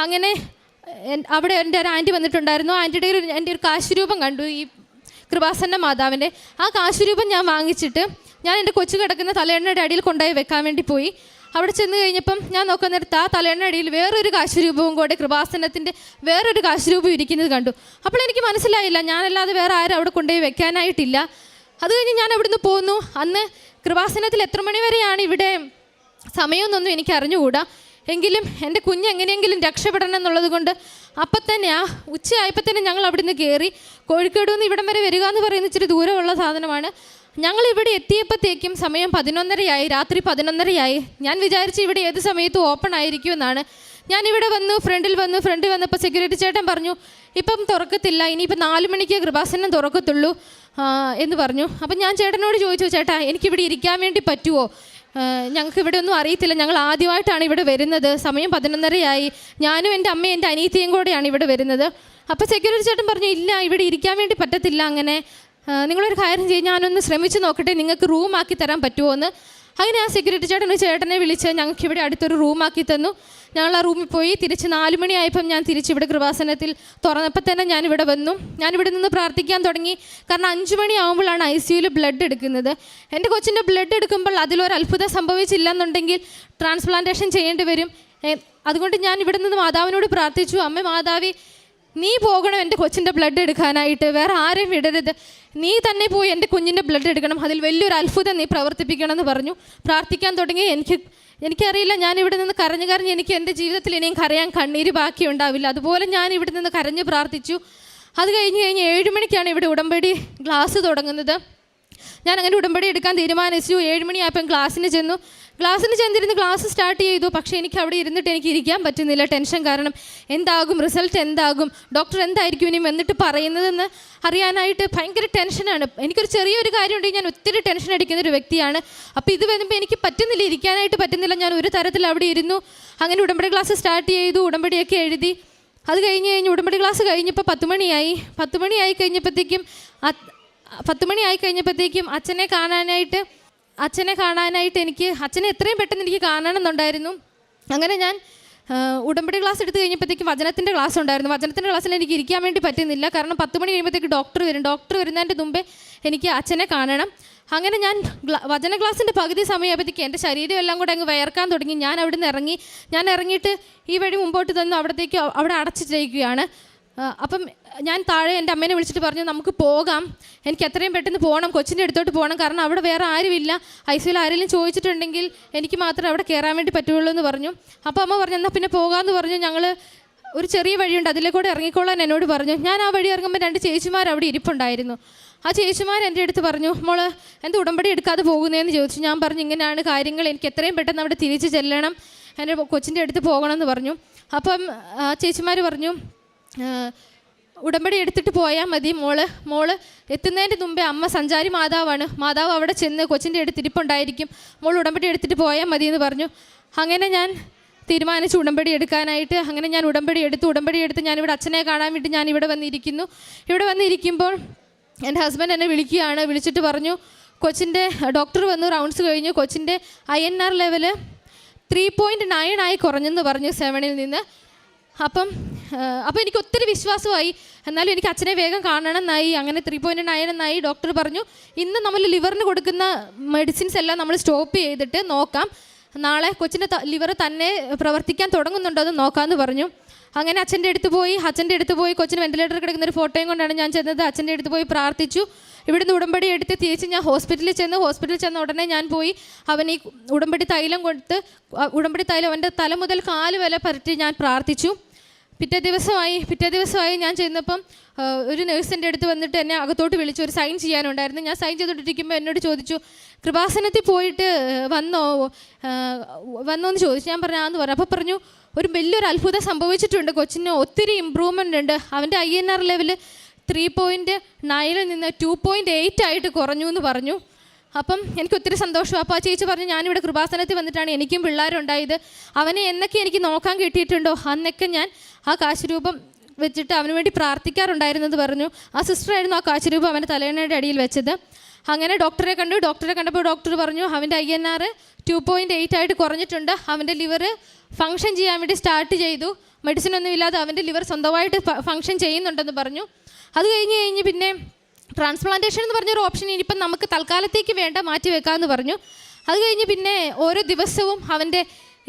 അങ്ങനെ അവിടെ എൻ്റെ ഒരു ആൻറ്റി വന്നിട്ടുണ്ടായിരുന്നു. ആൻറ്റിയുടെ എൻ്റെ ഒരു കാശുരൂപം കണ്ടു, ഈ കൃപാസന്ന മാതാവിൻ്റെ. ആ കാശുരൂപം ഞാൻ വാങ്ങിച്ചിട്ട് ഞാൻ എൻ്റെ കൊച്ചു കിടക്കുന്ന തലയെണ്ണയുടെ അടിയിൽ കൊണ്ടുപോയി വെക്കാൻ വേണ്ടി പോയി. അവിടെ ചെന്ന് കഴിഞ്ഞപ്പം ഞാൻ നോക്കുന്നിടത്ത് ആ തലയെണ്ണ അടിയിൽ വേറൊരു കാശുരൂപവും കൂടെ, കൃപാസനത്തിൻ്റെ വേറൊരു കാശുരൂപം ഇരിക്കുന്നത് കണ്ടു. അപ്പോൾ എനിക്ക് മനസ്സിലായില്ല, ഞാനല്ലാതെ വേറെ ആരും അവിടെ കൊണ്ടുപോയി വെക്കാനായിട്ടില്ല. അത് കഴിഞ്ഞ് ഞാൻ അവിടുന്ന് പോന്നു. അന്ന് കൃപാസനത്തിൽ എത്ര മണി വരെയാണ് ഇവിടെ സമയമൊന്നും എനിക്ക് അറിഞ്ഞുകൂടാ. എങ്കിലും എൻ്റെ കുഞ്ഞ് എങ്ങനെയെങ്കിലും രക്ഷപ്പെടണം എന്നുള്ളത് കൊണ്ട് അപ്പം തന്നെ ആ ഉച്ചയായപ്പോൾ തന്നെ ഞങ്ങൾ അവിടുന്ന് കയറി. കോഴിക്കോട് നിന്ന് ഇവിടം വരെ വരിക എന്ന് പറയുന്നത് ഇച്ചിരി ദൂരമുള്ള സാധനമാണ്. ഞങ്ങൾ ഇവിടെ എത്തിയപ്പോഴത്തേക്കും സമയം 11:30 രാത്രി 11:30. ഞാൻ വിചാരിച്ചു ഇവിടെ ഏത് സമയത്തും ഓപ്പൺ ആയിരിക്കുമെന്നാണ്. ഞാനിവിടെ ഫ്രണ്ടിൽ വന്നപ്പോൾ സെക്യൂരിറ്റി ചേട്ടൻ പറഞ്ഞു, ഇപ്പം തുറക്കത്തില്ല, ഇനിയിപ്പോൾ 4 മണിക്ക് കൃപാസനം തുറക്കത്തുള്ളൂ എന്ന് പറഞ്ഞു. അപ്പം ഞാൻ ചേട്ടനോട് ചോദിച്ചു, ചേട്ടാ എനിക്കിവിടെ ഇരിക്കാൻ വേണ്ടി പറ്റുമോ? ഞങ്ങൾക്ക് ഇവിടെ ഒന്നും അറിയത്തില്ല, ഞങ്ങൾ ആദ്യമായിട്ടാണ് ഇവിടെ വരുന്നത്, സമയം 11:30. ഞാനും എൻ്റെ അമ്മയും എൻ്റെ അനിയത്തിയും കൂടെയാണ് ഇവിടെ വരുന്നത്. അപ്പോൾ സെക്യൂരിറ്റി ചേട്ടൻ പറഞ്ഞു, ഇല്ല ഇവിടെ ഇരിക്കാൻ വേണ്ടി പറ്റത്തില്ല, അങ്ങനെ നിങ്ങളൊരു കാര്യം ചെയ്യും, ഞാനൊന്ന് ശ്രമിച്ച് നോക്കട്ടെ, നിങ്ങൾക്ക് റൂമാക്കി തരാൻ പറ്റുമോ എന്ന്. അങ്ങനെ ആ സെക്യൂരിറ്റി ചേട്ടനെ വിളിച്ച് ഞങ്ങൾക്കിവിടെ അടുത്തൊരു റൂമാക്കി തന്നു. ഞങ്ങൾ ആ റൂമിൽ പോയി. തിരിച്ച് 4 മണിയായപ്പം ഞാൻ തിരിച്ചിവിടെ കൃപാസനത്തിൽ തുറന്നപ്പോൾ തന്നെ ഞാനിവിടെ വന്നു. ഞാനിവിടെ നിന്ന് പ്രാർത്ഥിക്കാൻ തുടങ്ങി. കാരണം 5 മണിയാകുമ്പോഴാണ് ICUയിൽ ബ്ലഡ് എടുക്കുന്നത്. എൻ്റെ കൊച്ചിൻ്റെ ബ്ലഡ് എടുക്കുമ്പോൾ അതിലൊരു അത്ഭുതം സംഭവിച്ചില്ല എന്നുണ്ടെങ്കിൽ ട്രാൻസ്പ്ലാന്റേഷൻ ചെയ്യേണ്ടി വരും. അതുകൊണ്ട് ഞാൻ ഇവിടെ നിന്ന് മാതാവിനോട് പ്രാർത്ഥിച്ചു, അമ്മ മാതാവി നീ പോകണം എൻ്റെ കൊച്ചിൻ്റെ ബ്ലഡ് എടുക്കാനായിട്ട്, വേറെ ആരെയും വിടരുത്, നീ തന്നെ പോയി എൻ്റെ കുഞ്ഞിൻ്റെ ബ്ലഡ് എടുക്കണം, അതിൽ വലിയൊരു അത്ഭുതം നീ പ്രവർത്തിപ്പിക്കണം എന്ന് പറഞ്ഞു. പ്രാർത്ഥിക്കാൻ തുടങ്ങി. എനിക്കറിയില്ല, ഞാനിവിടെ നിന്ന് കരഞ്ഞ് എനിക്ക് എൻ്റെ ജീവിതത്തിൽ ഇനിയും കരയാൻ കണ്ണീര് ബാക്കിയുണ്ടാവില്ല. അതുപോലെ ഞാൻ ഇവിടെ നിന്ന് കരഞ്ഞ് പ്രാർത്ഥിച്ചു. അത് കഴിഞ്ഞ് 7 മണിക്കാണ് ഇവിടെ ഉടമ്പടി ക്ലാസ് തുടങ്ങുന്നത്. ഞാൻ അങ്ങനെ ഉടമ്പടി എടുക്കാൻ തീരുമാനിച്ചു. 7 മണിയായപ്പം ക്ലാസ്സിന് ചെന്നിരുന്ന് ക്ലാസ് സ്റ്റാർട്ട് ചെയ്തു. പക്ഷേ എനിക്ക് അവിടെ ഇരുന്നിട്ട് എനിക്ക് ഇരിക്കാൻ പറ്റുന്നില്ല, ടെൻഷൻ കാരണം. എന്താകും, റിസൾട്ട് എന്താകും, ഡോക്ടർ എന്തായിരിക്കും ഇനി വന്നിട്ട് പറയുന്നതെന്ന് അറിയാനായിട്ട് ഭയങ്കര ടെൻഷനാണ്. എനിക്കൊരു ചെറിയൊരു കാര്യം ഉണ്ടെങ്കിൽ ഞാൻ ഒത്തിരി ടെൻഷൻ അടിക്കുന്നൊരു വ്യക്തിയാണ്. അപ്പോൾ ഇത് വരുമ്പോൾ എനിക്ക് പറ്റുന്നില്ല, ഇരിക്കാനായിട്ട് പറ്റുന്നില്ല. ഞാൻ ഒരു തരത്തിൽ അവിടെ ഇരുന്നു. അങ്ങനെ ഉടമ്പടി ക്ലാസ് സ്റ്റാർട്ട് ചെയ്തു, ഉടമ്പടിയൊക്കെ എഴുതി. അത് കഴിഞ്ഞ് ഉടമ്പടി ക്ലാസ് കഴിഞ്ഞപ്പോൾ 10 മണിയായി. 10 മണിയായി കഴിഞ്ഞപ്പോഴത്തേക്കും അച്ഛനെ കാണാനായിട്ട് എനിക്ക് അച്ഛനെ എത്രയും പെട്ടെന്ന് എനിക്ക് കാണണമെന്നുണ്ടായിരുന്നു. അങ്ങനെ ഞാൻ ഉടമ്പടി ക്ലാസ് എടുത്ത് കഴിഞ്ഞപ്പോഴത്തേക്കും വചനത്തിൻ്റെ ക്ലാസ് ഉണ്ടായിരുന്നു. വചനത്തിൻ്റെ ക്ലാസ്സിൽ എനിക്ക് ഇരിക്കാൻ വേണ്ടി പറ്റുന്നില്ല. കാരണം 10 മണി കഴിയുമ്പോഴത്തേക്ക് ഡോക്ടർ വരുന്നതിൻ്റെ മുമ്പേ എനിക്ക് അച്ഛനെ കാണണം. അങ്ങനെ ഞാൻ വചന ക്ലാസ്സിൻ്റെ പകുതി സമയമായപ്പോഴത്തേക്ക് എൻ്റെ ശരീരം എല്ലാം കൂടെ അങ്ങ് വയർക്കാൻ തുടങ്ങി. ഞാൻ അവിടെ നിന്ന് ഇറങ്ങിയിട്ട് ഈ വഴി മുമ്പോട്ട് തന്നു. അവിടെ അടച്ചിട്ടിരിക്കുകയാണ്. അപ്പം ഞാൻ താഴെ എൻ്റെ അമ്മേനെ വിളിച്ചിട്ട് പറഞ്ഞു, നമുക്ക് പോകാം, എനിക്ക് എത്രയും പെട്ടെന്ന് പോകണം, കൊച്ചിൻ്റെ അടുത്തോട്ട് പോകണം, കാരണം അവിടെ വേറെ ആരുമില്ല, ICUയിൽ ആരെങ്കിലും ചോദിച്ചിട്ടുണ്ടെങ്കിൽ എനിക്ക് മാത്രമേ അവിടെ കയറാൻ വേണ്ടി പറ്റുള്ളൂ എന്ന് പറഞ്ഞു. അപ്പോൾ അമ്മ പറഞ്ഞു, എന്നാൽ പിന്നെ പോകാമെന്ന് പറഞ്ഞു. ഞങ്ങൾ ഒരു ചെറിയ വഴിയുണ്ട്, അതിലേക്കൂടെ ഇറങ്ങിക്കോളാൻ എന്നോട് പറഞ്ഞു. ഞാൻ ആ വഴി ഇറങ്ങുമ്പോൾ 2 ചേച്ചിമാർ അവിടെ ഇരിപ്പുണ്ടായിരുന്നു. ആ ചേച്ചിമാർ എൻ്റെ അടുത്ത് പറഞ്ഞു, മോള് എന്ത് ഉടമ്പടി എടുക്കാതെ പോകുന്നതെന്ന് ചോദിച്ചു. ഞാൻ പറഞ്ഞു, ഇങ്ങനെയാണ് കാര്യങ്ങൾ, എനിക്ക് എത്രയും പെട്ടെന്ന് അവിടെ തിരിച്ച് ചെല്ലണം, എൻ്റെ കൊച്ചിൻ്റെ അടുത്ത് പോകണമെന്ന് പറഞ്ഞു. അപ്പം ചേച്ചിമാർ പറഞ്ഞു, ഉടമ്പടി എടുത്തിട്ട് പോയാൽ മതി, മോള് എത്തുന്നതിൻ്റെ മുമ്പേ അമ്മ സഞ്ചാരി മാതാവ് അവിടെ ചെന്ന് കൊച്ചിൻ്റെ അടുത്ത് ഇരിപ്പുണ്ടായിരിക്കും, മോൾ ഉടമ്പടി എടുത്തിട്ട് പോയാൽ മതി എന്ന് പറഞ്ഞു. അങ്ങനെ ഞാൻ തീരുമാനിച്ചു ഉടമ്പടി എടുക്കാനായിട്ട്. അങ്ങനെ ഞാൻ ഉടമ്പടി എടുത്ത് ഞാനിവിടെ അച്ഛനെ കാണാൻ വേണ്ടി ഞാനിവിടെ വന്നിരിക്കുമ്പോൾ എൻ്റെ ഹസ്ബൻഡ് എന്നെ വിളിച്ചിട്ട് പറഞ്ഞു, കൊച്ചിൻ്റെ ഡോക്ടർ വന്നു, റൗണ്ട്സ് കഴിഞ്ഞു, കൊച്ചിൻ്റെ INR ലെവല് 3.9 ആയി കുറഞ്ഞെന്ന് പറഞ്ഞു 7-ൽ നിന്ന്. അപ്പം എനിക്ക് ഒത്തിരി വിശ്വാസമായി. എന്നാലും എനിക്ക് അച്ഛനെ വേഗം കാണണം എന്നായി. അങ്ങനെ 3.9 എന്നായി. ഡോക്ടർ പറഞ്ഞു, ഇന്ന് നമ്മൾ ലിവറിന് കൊടുക്കുന്ന മെഡിസിൻസ് എല്ലാം നമ്മൾ സ്റ്റോപ്പ് ചെയ്തിട്ട് നോക്കാം, നാളെ കൊച്ചിൻ്റെ ലിവർ തന്നെ പ്രവർത്തിക്കാൻ തുടങ്ങുന്നുണ്ടോ എന്ന് നോക്കാമെന്ന് പറഞ്ഞു. അങ്ങനെ അച്ഛൻ്റെ അടുത്ത് പോയി കൊച്ചിന് വെന്റിലേറ്റർ കിടക്കുന്ന ഒരു ഫോട്ടോയും കൊണ്ടാണ് ഞാൻ ചെന്നത്. അച്ഛൻ്റെ അടുത്ത് പോയി പ്രാർത്ഥിച്ചു. ഇവിടുന്ന് ഉടമ്പടി എടുത്ത് തിരിച്ച് ഞാൻ ഹോസ്പിറ്റലിൽ ചെന്ന ഉടനെ ഞാൻ പോയി അവൻ ഈ ഉടമ്പടി തൈലം അവൻ്റെ തല മുതൽ കാല് വരെ പരട്ടി ഞാൻ പ്രാർത്ഥിച്ചു. പിറ്റേ ദിവസമായി ഞാൻ ചെന്നപ്പം ഒരു നേഴ്സിൻ്റെ അടുത്ത് വന്നിട്ട് എന്നെ അകത്തോട്ട് വിളിച്ചു, ഒരു സൈൻ ചെയ്യാനുണ്ടായിരുന്നു. ഞാൻ സൈൻ ചെയ്തുകൊണ്ടിരിക്കുമ്പോൾ എന്നോട് ചോദിച്ചു, കൃപാസനത്തിൽ പോയിട്ട് വന്നോന്ന് ചോദിച്ചു. ഞാൻ പറഞ്ഞു പറഞ്ഞു. അപ്പോൾ പറഞ്ഞു, ഒരു വലിയൊരു അത്ഭുതം സംഭവിച്ചിട്ടുണ്ട്, കൊച്ചിന് ഒത്തിരി ഇമ്പ്രൂവ്മെൻ്റ് ഉണ്ട്, അവൻ്റെ INR ലെവൽ 3.9 നിന്ന് 2.8 ആയിട്ട് കുറഞ്ഞു എന്ന് പറഞ്ഞു. അപ്പം എനിക്ക് ഒത്തിരി സന്തോഷം. അപ്പോൾ ആ ചേച്ചി പറഞ്ഞു, ഞാനിവിടെ കൃപാസനത്തിൽ വന്നിട്ടാണ് എനിക്കും പിള്ളേരുണ്ടായത്, അവനെ എന്നൊക്കെ എനിക്ക് നോക്കാൻ കിട്ടിയിട്ടുണ്ടോ അന്നൊക്കെ ഞാൻ ആ കാശുരൂപം വെച്ചിട്ട് അവന് വേണ്ടി പ്രാർത്ഥിക്കാറുണ്ടായിരുന്നത് പറഞ്ഞു. ആ സിസ്റ്ററായിരുന്നു ആ കാശുരൂപം അവൻ്റെ തലയണയുടെ അടിയിൽ വെച്ചത്. അങ്ങനെ ഡോക്ടറെ കണ്ടപ്പോൾ ഡോക്ടർ പറഞ്ഞു അവൻ്റെ INR 2.8 ആയിട്ട് കുറഞ്ഞിട്ടുണ്ട്, അവൻ്റെ ലിവർ ഫങ്ഷൻ ചെയ്യാൻ വേണ്ടി സ്റ്റാർട്ട് ചെയ്തു, മെഡിസിൻ ഒന്നും ഇല്ലാതെ അവൻ്റെ ലിവർ സ്വന്തമായിട്ട് ഫങ്ഷൻ ചെയ്യുന്നുണ്ടെന്ന് പറഞ്ഞു. അത് കഴിഞ്ഞ് പിന്നെ ട്രാൻസ്പ്ലാന്റേഷൻ എന്ന് പറഞ്ഞൊരു ഓപ്ഷൻ ഇനിയിപ്പം നമുക്ക് തൽക്കാലത്തേക്ക് വേണ്ട, മാറ്റി വെക്കാമെന്ന് പറഞ്ഞു. അത് കഴിഞ്ഞ് പിന്നെ ഓരോ ദിവസവും അവൻ്റെ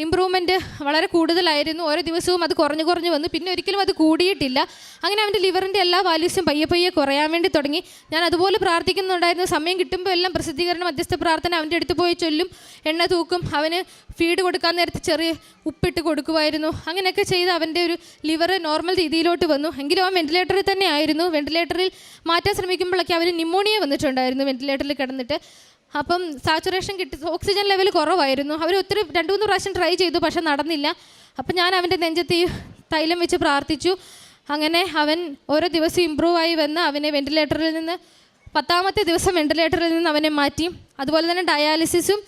ഇമ്പ്രൂവ്മെൻറ്റ് വളരെ കൂടുതലായിരുന്നു. ഓരോ ദിവസവും അത് കുറഞ്ഞു വന്നു. പിന്നെ ഒരിക്കലും അത് കൂടിയിട്ടില്ല. അങ്ങനെ അവൻ്റെ ലിവറിൻ്റെ എല്ലാ വാല്യൂസും പയ്യെ കുറയാൻ വേണ്ടി തുടങ്ങി. ഞാൻ അതുപോലെ പ്രാർത്ഥിക്കുന്നുണ്ടായിരുന്നു. സമയം കിട്ടുമ്പോൾ എല്ലാം പ്രസിദ്ധീകരണ മധ്യസ്ഥ പ്രാർത്ഥന അവൻ്റെ അടുത്ത് പോയി ചൊല്ലും, എണ്ണ തൂക്കും, അവന് ഫീഡ് കൊടുക്കാൻ നേരത്ത് ചെറിയ ഉപ്പിട്ട് കൊടുക്കുമായിരുന്നു. അങ്ങനെയൊക്കെ ചെയ്ത് അവൻ്റെ ഒരു ലിവർ നോർമൽ രീതിയിലോട്ട് വന്നു. എങ്കിലും അവൻ വെൻറ്റിലേറ്ററിൽ തന്നെ ആയിരുന്നു. വെൻറ്റിലേറ്ററിൽ മാറ്റാൻ ശ്രമിക്കുമ്പോഴൊക്കെ അവന് ന്യൂമോണിയ വന്നിട്ടുണ്ടായിരുന്നു വെൻറ്റിലേറ്ററിൽ കിടന്നിട്ട്. അപ്പം സാച്ചുറേഷൻ ഓക്സിജൻ ലെവൽ കുറവായിരുന്നു. അവർ 2-3 പ്രാവശ്യം ട്രൈ ചെയ്തു, പക്ഷെ നടന്നില്ല. അപ്പം ഞാൻ അവൻ്റെ നെഞ്ചത്ത് തൈലം വെച്ച് പ്രാർത്ഥിച്ചു. അങ്ങനെ അവൻ ഓരോ ദിവസവും ഇമ്പ്രൂവ് ആയി വന്ന് അവനെ വെൻറ്റിലേറ്ററിൽ നിന്ന് 10ാമത്തെ ദിവസം വെൻറ്റിലേറ്ററിൽ നിന്ന് അവനെ മാറ്റി. അതുപോലെ തന്നെ ഡയാലിസിസും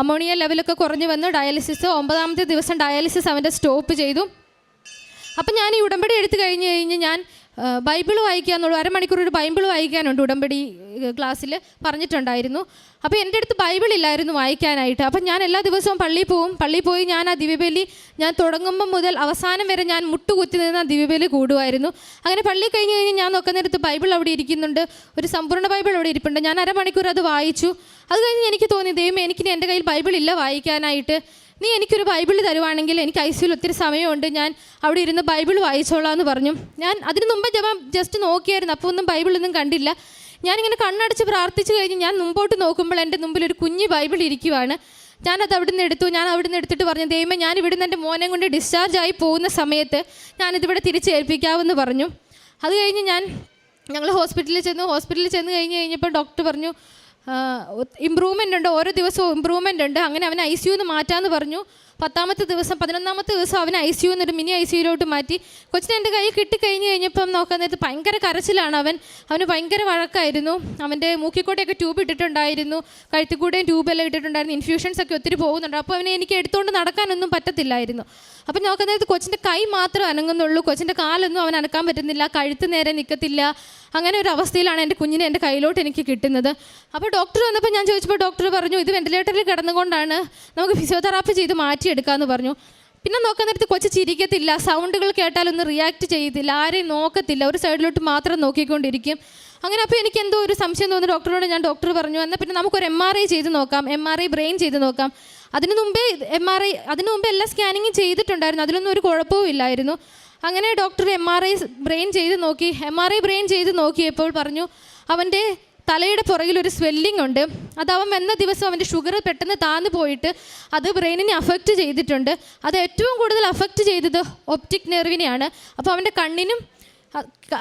അമോണിയ ലെവലൊക്കെ കുറഞ്ഞു വന്നു. ഡയാലിസിസ് 9ാമത്തെ ദിവസം ഡയാലിസിസ് അവൻ്റെ സ്റ്റോപ്പ് ചെയ്തു. അപ്പം ഞാൻ ഈ ഉടമ്പടി എടുത്തു കഴിഞ്ഞ് ഞാൻ ബൈബിൾ വായിക്കാന്നുള്ളൂ, അരമണിക്കൂർ ഒരു ബൈബിൾ വായിക്കാനുണ്ട് ഉടമ്പടി ക്ലാസ്സിൽ പറഞ്ഞിട്ടുണ്ടായിരുന്നു. അപ്പോൾ എൻ്റെ അടുത്ത് ബൈബിൾ ഇല്ലായിരുന്നു വായിക്കാനായിട്ട്. അപ്പം ഞാൻ എല്ലാ ദിവസവും പള്ളിയിൽ പോയി ഞാൻ ആ ദിവ്യബലി ഞാൻ തുടങ്ങുമ്പം മുതൽ അവസാനം വരെ ഞാൻ മുട്ടുകുത്തി നിന്ന് ആ ദിവ്യബലി കൂടുമായിരുന്നു. അങ്ങനെ പള്ളി കഴിഞ്ഞ് ഞാൻ നോക്കുന്നിടത്ത് ബൈബിൾ അവിടെ ഇരിക്കുന്നുണ്ട്, ഒരു സമ്പൂർണ്ണ ബൈബിൾ അവിടെ ഇരിപ്പുണ്ട്. ഞാൻ അരമണിക്കൂർ അത് വായിച്ചു. അത് കഴിഞ്ഞ് എനിക്ക് തോന്നി, ദൈവമേ എനിക്കിനി എൻ്റെ കയ്യിൽ ബൈബിൾ ഇല്ല വായിക്കാനായിട്ട്, നീ എനിക്കൊരു ബൈബിൾ തരുവാണെങ്കിൽ എനിക്ക് ICUയിൽ ഒത്തിരി സമയമുണ്ട്, ഞാൻ അവിടെ ഇരുന്ന് ബൈബിൾ വായിച്ചോളാം എന്ന് പറഞ്ഞു. ഞാൻ അതിന് മുമ്പ് ജസ്റ്റ് നോക്കിയായിരുന്നു, അപ്പോൾ ഒന്നും ബൈബിളൊന്നും കണ്ടില്ല. ഞാനിങ്ങനെ കണ്ണടച്ച് പ്രാർത്ഥിച്ച് കഴിഞ്ഞ് ഞാൻ മുമ്പോട്ട് നോക്കുമ്പോൾ എൻ്റെ മുമ്പിൽ ഒരു കുഞ്ഞ് ബൈബിൾ ഇരിക്കുവാണ്. ഞാനത് അവിടുന്ന് എടുത്തിട്ട് പറഞ്ഞു, ദൈവമേ ഞാൻ ഇവിടുന്ന് എൻ്റെ മോനെ കൊണ്ട് ഡിസ്ചാർജ് ആയി പോകുന്ന സമയത്ത് ഞാനിതിവിടെ തിരിച്ചേൽപ്പിക്കാമെന്ന് പറഞ്ഞു. അത് കഴിഞ്ഞ് ഞങ്ങൾ ഹോസ്പിറ്റലിൽ ചെന്ന് കഴിഞ്ഞപ്പോൾ ഡോക്ടർ പറഞ്ഞു ഇമ്പ്രൂവ്മെൻ്റ് ഉണ്ട്, ഓരോ ദിവസവും ഇമ്പ്രൂവ്മെൻ്റ് ഉണ്ട്. അങ്ങനെ അവനെ ICUന്ന് മാറ്റാമെന്ന് പറഞ്ഞു. 11ാമത്തെ ദിവസം അവനെ ICUന്ന് ഒരു മിനി ICUയിലോട്ട് മാറ്റി. കൊച്ചിനെ എൻ്റെ കയ്യിൽ കിട്ടിക്കഴിഞ്ഞപ്പം നോക്കാൻ നേരത്ത് ഭയങ്കര കരച്ചിലാണ്. അവന് ഭയങ്കര വഴക്കായിരുന്നു. അവൻ്റെ മൂക്കിക്കൂടെയൊക്കെ ട്യൂബ് ഇട്ടിട്ടുണ്ടായിരുന്നു, കഴുത്തിക്കൂടെയും ട്യൂബെല്ലാം ഇട്ടിട്ടുണ്ടായിരുന്നു. ഇൻഫ്യൂഷൻസ് ഒക്കെ ഒത്തിരി പോകുന്നുണ്ട്. അപ്പോൾ അവനെ എനിക്ക് എടുത്തുകൊണ്ട് നടക്കാനൊന്നും പറ്റത്തില്ലായിരുന്നു. അപ്പം നോക്കാൻ നേരത്ത് കൊച്ചിൻ്റെ കൈ മാത്രമേ അനങ്ങുന്നുള്ളൂ, കൊച്ചിൻ്റെ കാലൊന്നും അവൻ അനക്കാൻ പറ്റുന്നില്ല, കഴുത്ത് നേരെ നിൽക്കത്തില്ല. അങ്ങനെ ഒരു അവസ്ഥയിലാണ് എൻ്റെ കുഞ്ഞിനെ എൻ്റെ കയ്യിലോട്ട് എനിക്ക് കിട്ടുന്നത്. അപ്പോൾ ഡോക്ടർ വന്നപ്പോൾ ഞാൻ ചോദിച്ചപ്പോൾ ഡോക്ടർ പറഞ്ഞു ഇത് വെൻറ്റിലേറ്ററിൽ കിടന്നുകൊണ്ടാണ്, നമുക്ക് ഫിസിയോതെറാപ്പി ചെയ്ത് മാറ്റിയെടുക്കാമെന്ന് പറഞ്ഞു. പിന്നെ നോക്കാൻ നേരത്ത് കൊച്ചു ചിരിക്കത്തില്ല, സൗണ്ടുകൾ കേട്ടാലൊന്നും റിയാക്ട് ചെയ്യത്തില്ല, ആരെയും നോക്കത്തില്ല, ഒരു സൈഡിലോട്ട് മാത്രം നോക്കിക്കൊണ്ടിരിക്കും. അങ്ങനെ അപ്പോൾ എനിക്ക് എന്തോ ഒരു സംശയം തോന്നി. ഡോക്ടർ പറഞ്ഞു എന്നാൽ പിന്നെ നമുക്കൊരു MRI ചെയ്ത് നോക്കാം, MRI ബ്രെയിൻ ചെയ്ത് നോക്കാം. അതിനു മുമ്പേ എല്ലാ സ്കാനിങ്ങും ചെയ്തിട്ടുണ്ടായിരുന്നു, അതിലൊന്നും ഒരു കുഴപ്പവും ഇല്ലായിരുന്നു. അങ്ങനെ ഡോക്ടർ MRI ബ്രെയിൻ ചെയ്ത് നോക്കിയപ്പോൾ പറഞ്ഞു അവൻ്റെ തലയുടെ പുറകിൽ ഒരു സ്വെല്ലിംഗ് ഉണ്ട്. അത് അവൻ വന്ന ദിവസം അവൻ്റെ ഷുഗർ പെട്ടെന്ന് താന്നു പോയിട്ട് അത് ബ്രെയിനിനെ അഫക്റ്റ് ചെയ്തിട്ടുണ്ട്. അത് ഏറ്റവും കൂടുതൽ അഫക്റ്റ് ചെയ്തത് ഒപ്റ്റിക് നെർവിനെയാണ്. അപ്പോൾ അവൻ്റെ കണ്ണിനും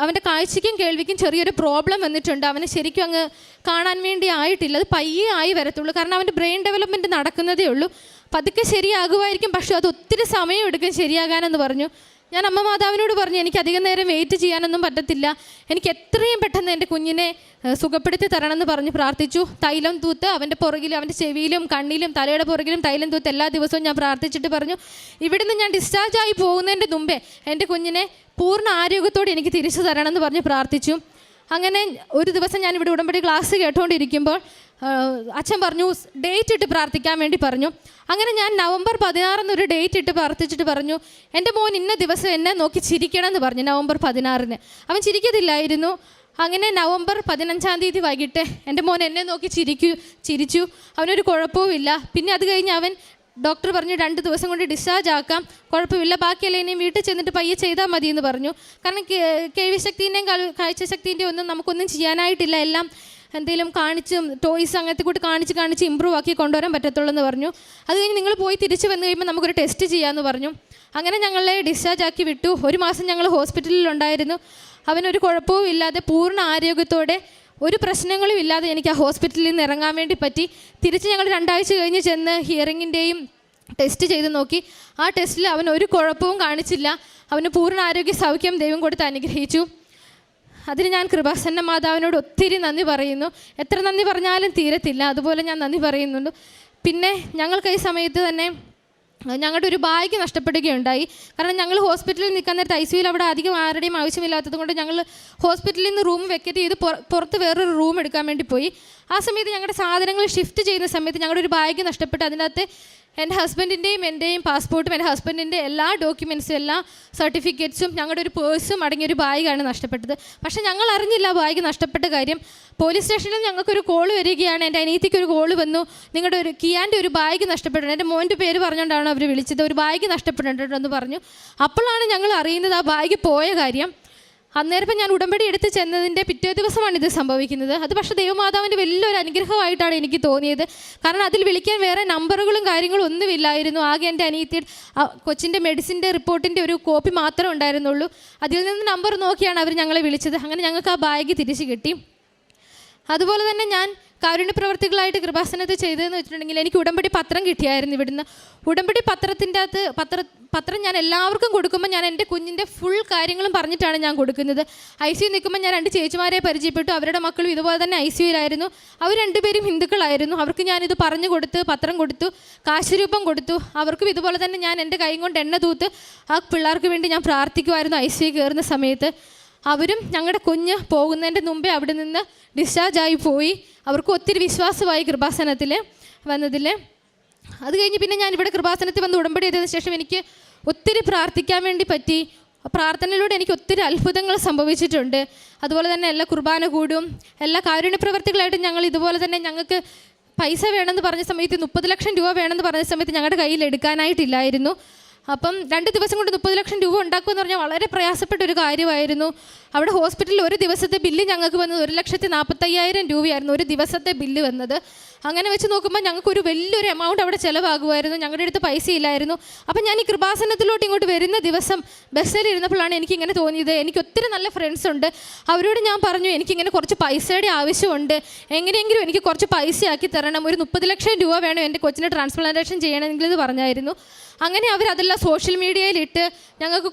അവൻ്റെ കാഴ്ചയ്ക്കും കേൾവിക്കും ചെറിയൊരു പ്രോബ്ലം വന്നിട്ടുണ്ട്. അവന് ശരിക്കും അങ്ങ് കാണാൻ വേണ്ടി ആയിട്ടില്ല, അത് പയ്യെ ആയി വരത്തുള്ളൂ. കാരണം അവൻ്റെ ബ്രെയിൻ ഡെവലപ്മെൻറ്റ് നടക്കുന്നതേ ഉള്ളൂ. പതുക്കെ ശരിയാകുമായിരിക്കും, പക്ഷേ അത് ഒത്തിരി സമയം എടുക്കും ശരിയാകാനെന്ന് പറഞ്ഞു. ഞാൻ അമ്മ മാതാവിനോട് പറഞ്ഞു എനിക്ക് അധികം നേരം വെയിറ്റ് ചെയ്യാനൊന്നും പറ്റത്തില്ല, എനിക്ക് എത്രയും പെട്ടെന്ന് എൻ്റെ കുഞ്ഞിനെ സുഖപ്പെടുത്തി തരണമെന്ന് പറഞ്ഞ് പ്രാർത്ഥിച്ചു. തൈലം തൂത്ത് അവൻ്റെ പുറകിലും അവൻ്റെ ചെവിയിലും കണ്ണിലും തലയുടെ പുറകിലും തൈലം തൂത്ത് എല്ലാ ദിവസവും ഞാൻ പ്രാർത്ഥിച്ചിട്ട് പറഞ്ഞു ഇവിടുന്ന് ഞാൻ ഡിസ്ചാർജ് ആയി പോകുന്നതിൻ്റെ മുമ്പേ എൻ്റെ കുഞ്ഞിനെ പൂർണ്ണ ആരോഗ്യത്തോടെ എനിക്ക് തിരിച്ചു തരണമെന്ന് പറഞ്ഞ് പ്രാർത്ഥിച്ചു. അങ്ങനെ ഒരു ദിവസം ഞാൻ ഇവിടെ ഉടമ്പടി ക്ലാസ് കേട്ടുകൊണ്ടിരിക്കുമ്പോൾ അച്ഛൻ പറഞ്ഞു ഡേറ്റ് ഇട്ട് പ്രാർത്ഥിക്കാൻ വേണ്ടി പറഞ്ഞു. അങ്ങനെ ഞാൻ നവംബർ 16 ഡേറ്റ് ഇട്ട് പ്രാർത്ഥിച്ചിട്ട് പറഞ്ഞു എൻ്റെ മോൻ ഇന്ന ദിവസം എന്നെ നോക്കി ചിരിക്കണം എന്ന് പറഞ്ഞു. നവംബർ 16 അവൻ ചിരിക്കത്തില്ലായിരുന്നു. അങ്ങനെ നവംബർ 15 വൈകിട്ട് എൻ്റെ മോൻ എന്നെ നോക്കി ചിരിച്ചു. അവനൊരു കുഴപ്പവുമില്ല. പിന്നെ അത് കഴിഞ്ഞ് അവൻ ഡോക്ടർ പറഞ്ഞു 2 ദിവസം കൊണ്ട് ഡിസ്ചാർജ് ആക്കാം, കുഴപ്പമില്ല, ബാക്കിയല്ല ഇനിയും വീട്ടിൽ ചെന്നിട്ട് പയ്യെ ചെയ്താൽ മതി എന്ന് പറഞ്ഞു. കാരണം കേൾവി ശക്തിൻ്റെയും കാഴ്ചശക്തിൻ്റെയും ഒന്നും നമുക്കൊന്നും ചെയ്യാനായിട്ടില്ല, എല്ലാം എന്തെങ്കിലും കാണിച്ചും ടോയ്സ് അങ്ങനത്തെ കൂട്ട് കാണിച്ച് ഇമ്പ്രൂവ് ആക്കി കൊണ്ടുവരാൻ പറ്റത്തുള്ളൂ എന്ന് പറഞ്ഞു. അത് കഴിഞ്ഞ് നിങ്ങൾ പോയി തിരിച്ച് വന്നു കഴിയുമ്പോൾ നമുക്കൊരു ടെസ്റ്റ് ചെയ്യാമെന്ന് പറഞ്ഞു. അങ്ങനെ ഞങ്ങളെ ഡിസ്ചാർജ് ആക്കി വിട്ടു. 1 മാസം ഞങ്ങൾ ഹോസ്പിറ്റലിലുണ്ടായിരുന്നു. അവനൊരു കുഴപ്പവും ഇല്ലാതെ പൂർണ്ണ ആരോഗ്യത്തോടെ ഒരു പ്രശ്നങ്ങളും ഇല്ലാതെ എനിക്ക് ആ ഹോസ്പിറ്റലിൽ നിന്ന് ഇറങ്ങാൻ വേണ്ടി പറ്റി. തിരിച്ച് ഞങ്ങൾ 2 ആഴ്ച കഴിഞ്ഞ് ചെന്ന് ഹിയറിങ്ങിൻ്റെയും ടെസ്റ്റ് ചെയ്ത് നോക്കി. ആ ടെസ്റ്റിൽ അവൻ ഒരു കുഴപ്പവും കാണിച്ചില്ല. അവന് പൂർണ്ണ ആരോഗ്യ സൗഖ്യം ദൈവം കൊടുത്ത് അനുഗ്രഹിച്ചു. അതിന് ഞാൻ കൃപാസന്ന മാതാവിനോട് ഒത്തിരി നന്ദി പറയുന്നു. എത്ര നന്ദി പറഞ്ഞാലും തീരത്തില്ല, അതുപോലെ ഞാൻ നന്ദി പറയുന്നുണ്ട്. പിന്നെ ഞങ്ങൾക്ക് ഈ സമയത്ത് തന്നെ ഞങ്ങളുടെ ഒരു ബാഗ് നഷ്ടപ്പെടുകയുണ്ടായി. കാരണം ഞങ്ങൾ ഹോസ്പിറ്റലിൽ നിൽക്കാൻ നേരത്തെ ICUവിൽ അവിടെ അധികം ആരുടെയും ആവശ്യമില്ലാത്തത് കൊണ്ട് ഞങ്ങൾ ഹോസ്പിറ്റലിൽ നിന്ന് റൂം വെക്കറ്റ് ചെയ്ത് പുറത്ത് വേറൊരു റൂം എടുക്കാൻ വേണ്ടി പോയി. ആ സമയത്ത് ഞങ്ങളുടെ സാധനങ്ങൾ ഷിഫ്റ്റ് ചെയ്യുന്ന സമയത്ത് ഞങ്ങളുടെ ഒരു ബാഗ് നഷ്ടപ്പെട്ട് അതിനകത്ത് എൻ്റെ ഹസ്ബൻഡിൻ്റെയും എൻ്റെയും പാസ്പോർട്ടും എൻ്റെ ഹസ്ബൻഡിൻ്റെ എല്ലാ ഡോക്യുമെൻറ്റ്സും എല്ലാ സർട്ടിഫിക്കറ്റ്സും ഞങ്ങളുടെ ഒരു പേഴ്സും അടങ്ങിയൊരു ബാഗാണ് നഷ്ടപ്പെട്ടത്. പക്ഷേ ഞങ്ങൾ അറിഞ്ഞില്ല ബാഗ് നഷ്ടപ്പെട്ട കാര്യം. പോലീസ് സ്റ്റേഷനിൽ ഞങ്ങൾക്കൊരു കോൾ വരികയാണ്. എൻ്റെ അനിയത്തിക്ക് ഒരു കോൾ വന്നു, നിങ്ങളുടെ ഒരു കിയാൻ്റെ ഒരു ബാഗ് നഷ്ടപ്പെട്ടിട്ടുണ്ട്. എൻ്റെ മോൻ്റെ പേര് പറഞ്ഞുകൊണ്ടാണ് അവർ വിളിച്ചത്. ഒരു ബാഗ് നഷ്ടപ്പെട്ടിട്ടുണ്ടെന്ന് പറഞ്ഞു. അപ്പോഴാണ് ഞങ്ങൾ അറിയുന്നത് ആ ബാഗ് പോയ കാര്യം. അന്നേരം ഞാൻ ഉടമ്പടി എടുത്ത് ചെന്നതിൻ്റെ പിറ്റേ ദിവസമാണ് ഇത് സംഭവിക്കുന്നത്. അത് പക്ഷേ ദൈവമാതാവിൻ്റെ വലിയൊരു അനുഗ്രഹമായിട്ടാണ് എനിക്ക് തോന്നിയത്. കാരണം അതിൽ വിളിക്കാൻ വേറെ നമ്പറുകളും കാര്യങ്ങളും ഒന്നുമില്ലായിരുന്നു. ആകെ എൻ്റെ അനിയത്തിയുടെ കൊച്ചിൻ്റെ മെഡിസിൻ്റെ റിപ്പോർട്ടിൻ്റെ ഒരു കോപ്പി മാത്രമേ ഉണ്ടായിരുന്നുള്ളൂ. അതിൽ നിന്ന് നമ്പർ നോക്കിയാണ് അവർ ഞങ്ങളെ വിളിച്ചത്. അങ്ങനെ ഞങ്ങൾക്ക് ആ ബാഗ് തിരിച്ച് കിട്ടി. അതുപോലെ തന്നെ ഞാൻ കാരുണ്യ പ്രവർത്തികളായിട്ട് കൃപാസനത്ത് ചെയ്തതെന്ന് വെച്ചിട്ടുണ്ടെങ്കിൽ എനിക്ക് ഉടമ്പടി പത്രം കിട്ടിയായിരുന്നു ഇവിടുന്ന്. ഉടമ്പടി പത്രത്തിൻ്റെ അകത്ത് പത്രം ഞാൻ എല്ലാവർക്കും കൊടുക്കുമ്പോൾ ഞാൻ എൻ്റെ കുഞ്ഞിൻ്റെ ഫുൾ കാര്യങ്ങളും പറഞ്ഞിട്ടാണ് ഞാൻ കൊടുക്കുന്നത്. ICU നിൽക്കുമ്പോൾ ഞാൻ 2 ചേച്ചിമാരെ പരിചയപ്പെട്ടു. അവരുടെ മക്കളും ഇതുപോലെ തന്നെ ICUവിലായിരുന്നു. അവർ 2 പേരും ഹിന്ദുക്കളായിരുന്നു. അവർക്ക് ഞാനിത് പറഞ്ഞു കൊടുത്ത് പത്രം കൊടുത്തു, കാശുരൂപം കൊടുത്തു. അവർക്കും ഇതുപോലെ തന്നെ ഞാൻ എൻ്റെ കൈ കൊണ്ട് എണ്ണ തൂത്ത് ആ പിള്ളേർക്ക് വേണ്ടി ഞാൻ പ്രാർത്ഥിക്കുമായിരുന്നു. ICU കയറുന്ന സമയത്ത് അവരും ഞങ്ങളുടെ കുഞ്ഞ് പോകുന്നതിൻ്റെ മുമ്പേ അവിടെ നിന്ന് ഡിസ്ചാർജായി പോയി. അവർക്ക് ഒത്തിരി വിശ്വാസമായി കൃപാസനത്തിൽ വന്നതിൽ. അത് കഴിഞ്ഞ് പിന്നെ ഞാൻ ഇവിടെ കൃപാസനത്തിൽ വന്ന് ഉടമ്പടി ചെയ്തതിന് ശേഷം എനിക്ക് ഒത്തിരി പ്രാർത്ഥിക്കാൻ വേണ്ടി പറ്റി. പ്രാർത്ഥനയിലൂടെ എനിക്ക് ഒത്തിരി അത്ഭുതങ്ങൾ സംഭവിച്ചിട്ടുണ്ട്. അതുപോലെ തന്നെ എല്ലാ കുർബാന കൂടും, എല്ലാ കാരുണ്യ പ്രവർത്തികളായിട്ടും ഞങ്ങൾ ഇതുപോലെ തന്നെ ഞങ്ങൾക്ക് പൈസ വേണമെന്ന് പറഞ്ഞ സമയത്ത് 30 ലക്ഷം രൂപ വേണമെന്ന് പറഞ്ഞ സമയത്ത് ഞങ്ങളുടെ കയ്യിൽ എടുക്കാനായിട്ടില്ലായിരുന്നു. അപ്പം 2 ദിവസം കൊണ്ട് 30 ലക്ഷം രൂപ ഉണ്ടാക്കുമെന്ന് പറഞ്ഞാൽ വളരെ പ്രയാസപ്പെട്ട ഒരു കാര്യമായിരുന്നു. അവിടെ ഹോസ്പിറ്റലിൽ ഒരു ദിവസത്തെ ബില്ല് ഞങ്ങൾക്ക് വന്നത് 1,45,000 രൂപയായിരുന്നു ഒരു ദിവസത്തെ ബില്ല് വന്നത്. അങ്ങനെ വെച്ച് നോക്കുമ്പോൾ ഞങ്ങൾക്കൊരു വലിയൊരു എമൗണ്ട് അവിടെ ചിലവാകുമായിരുന്നു. ഞങ്ങളുടെ അടുത്ത് പൈസ ഇല്ലായിരുന്നു. അപ്പം ഞാൻ ഈ കൃപാസനത്തിലോട്ട് ഇങ്ങോട്ട് വരുന്ന ദിവസം ബസ്സിൽ ഇരുന്നപ്പോഴാണ് എനിക്കിങ്ങനെ തോന്നിയത്. എനിക്ക് ഒത്തിരി നല്ല ഫ്രണ്ട്സ് ഉണ്ട്. അവരോട് ഞാൻ പറഞ്ഞു എനിക്കിങ്ങനെ കുറച്ച് പൈസയുടെ ആവശ്യമുണ്ട്, എങ്ങനെയെങ്കിലും എനിക്ക് കുറച്ച് പൈസ ആക്കി തരണം, ഒരു 30 ലക്ഷം രൂപ വേണം എൻ്റെ കൊച്ചിന് ട്രാൻസ്പ്ലാന്റേഷൻ ചെയ്യണമെങ്കിൽ എന്ന് പറഞ്ഞായിരുന്നു. അങ്ങനെ അവരതെല്ലാം സോഷ്യൽ മീഡിയയിലിട്ട് ഞങ്ങൾക്ക്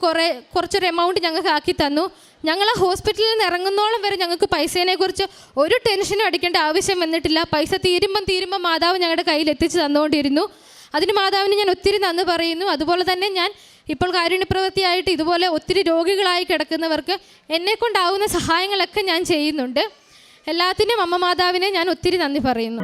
കുറച്ചൊരു എമൗണ്ട് ഞങ്ങൾക്ക് ആക്കി തന്നു. ഞങ്ങൾ ആ ഹോസ്പിറ്റലിൽ നിന്ന് ഇറങ്ങുന്നോളം വരെ ഞങ്ങൾക്ക് പൈസേനെക്കുറിച്ച് ഒരു ടെൻഷനും അടിക്കേണ്ട ആവശ്യം വന്നിട്ടില്ല. പൈസ തീരുമ്പം മാതാവ് ഞങ്ങളുടെ കയ്യിൽ എത്തിച്ച് തന്നുകൊണ്ടിരുന്നു. അതിന് മാതാവിന് ഞാൻ ഒത്തിരി നന്ദി പറയുന്നു. അതുപോലെ തന്നെ ഞാൻ ഇപ്പോൾ കാരുണ്യപ്രവൃത്തിയായിട്ട് ഇതുപോലെ ഒത്തിരി രോഗികളായി കിടക്കുന്നവർക്ക് എന്നെക്കൊണ്ടാവുന്ന സഹായങ്ങളൊക്കെ ഞാൻ ചെയ്യുന്നുണ്ട്. എല്ലാത്തിനും അമ്മ മാതാവിനെ ഞാൻ ഒത്തിരി നന്ദി പറയുന്നു.